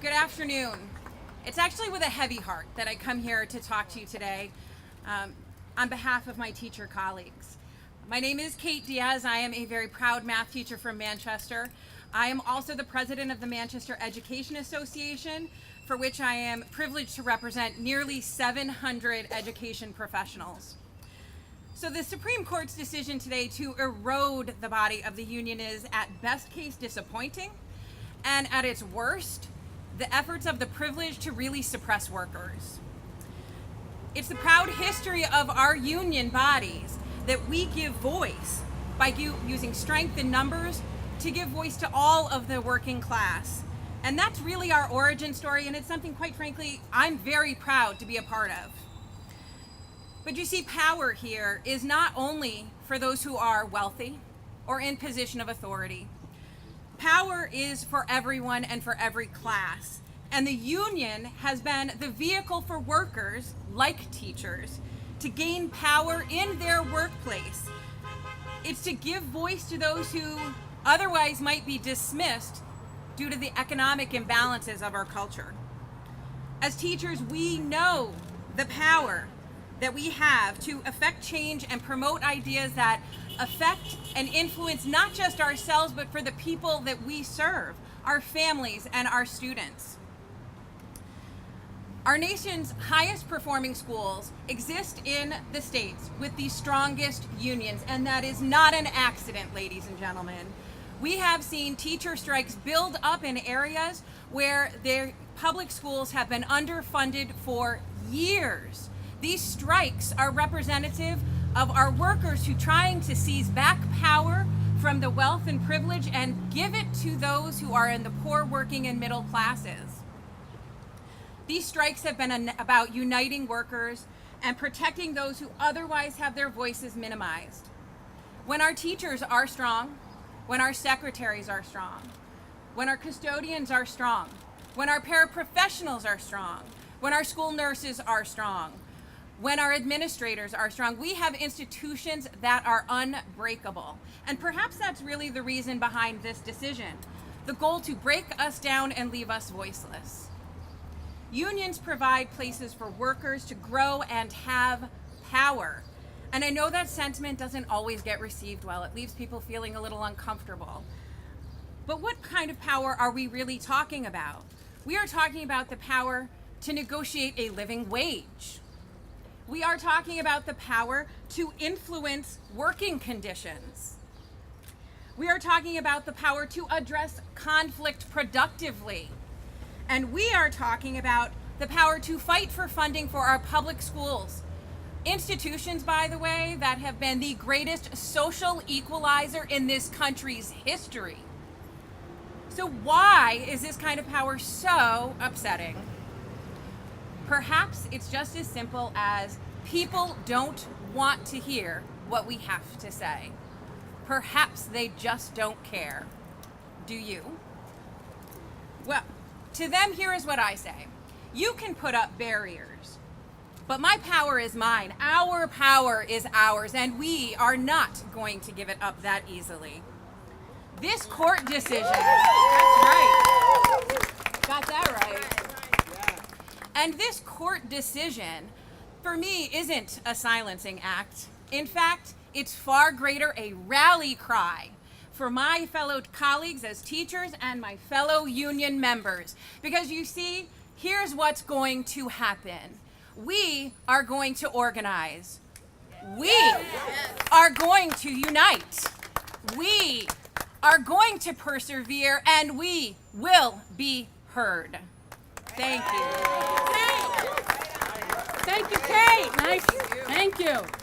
Good afternoon. It's actually with a heavy heart that I come here to talk to you today on behalf of my teacher colleagues. My name is Kate Diaz. I am a very proud math teacher from Manchester. I am also the president of the Manchester Education Association, for which I am privileged to represent nearly 700 education professionals. So the Supreme Court's decision today to erode the body of the union is at best case disappointing, and at its worst, the efforts of the privileged to really suppress workers. It's the proud history of our union bodies that we give voice by using strength in numbers to give voice to all of the working class. And that's really our origin story, and it's something, quite frankly, I'm very proud to be a part of. But you see, power here is not only for those who are wealthy or in position of authority. Power is for everyone and for every class. And the union has been the vehicle for workers, like teachers, to gain power in their workplace. It's to give voice to those who otherwise might be dismissed due to the economic imbalances of our culture. As teachers, we know the power that we have to affect change and promote ideas that affect and influence not just ourselves, but for the people that we serve, our families and our students. Our nation's highest performing schools exist in the states with the strongest unions, and that is not an accident, ladies and gentlemen. We have seen teacher strikes build up in areas where their public schools have been underfunded for years. These strikes are representative of our workers who are trying to seize back power from the wealth and privilege and give it to those who are in the poor, working, and middle classes. These strikes have been about uniting workers and protecting those who otherwise have their voices minimized. When our teachers are strong, when our secretaries are strong, when our custodians are strong, when our paraprofessionals are strong, when our school nurses are strong, when our administrators are strong, we have institutions that are unbreakable. And perhaps that's really the reason behind this decision, the goal to break us down and leave us voiceless. Unions provide places for workers to grow and have power. And I know that sentiment doesn't always get received well. It leaves people feeling a little uncomfortable. But what kind of power are we really talking about? We are talking about the power to negotiate a living wage. We are talking about the power to influence working conditions. We are talking about the power to address conflict productively. And we are talking about the power to fight for funding for our public schools. Institutions, by the way, that have been the greatest social equalizer in this country's history. So why is this kind of power so upsetting? Perhaps it's just as simple as people don't want to hear what we have to say. Perhaps they just don't care. Do you? Well, to them, here is what I say. You can put up barriers, but my power is mine. Our power is ours, and we are not going to give it up that easily. This court decision, that's right, got that right. And this court decision, for me, isn't a silencing act. In fact, it's far greater a rally cry for my fellow colleagues as teachers and my fellow union members. Because you see, here's what's going to happen. We are going to organize. We are going to unite. We are going to persevere, and we will be heard. Thank you. Thank you, Kate. Nice. Thank you.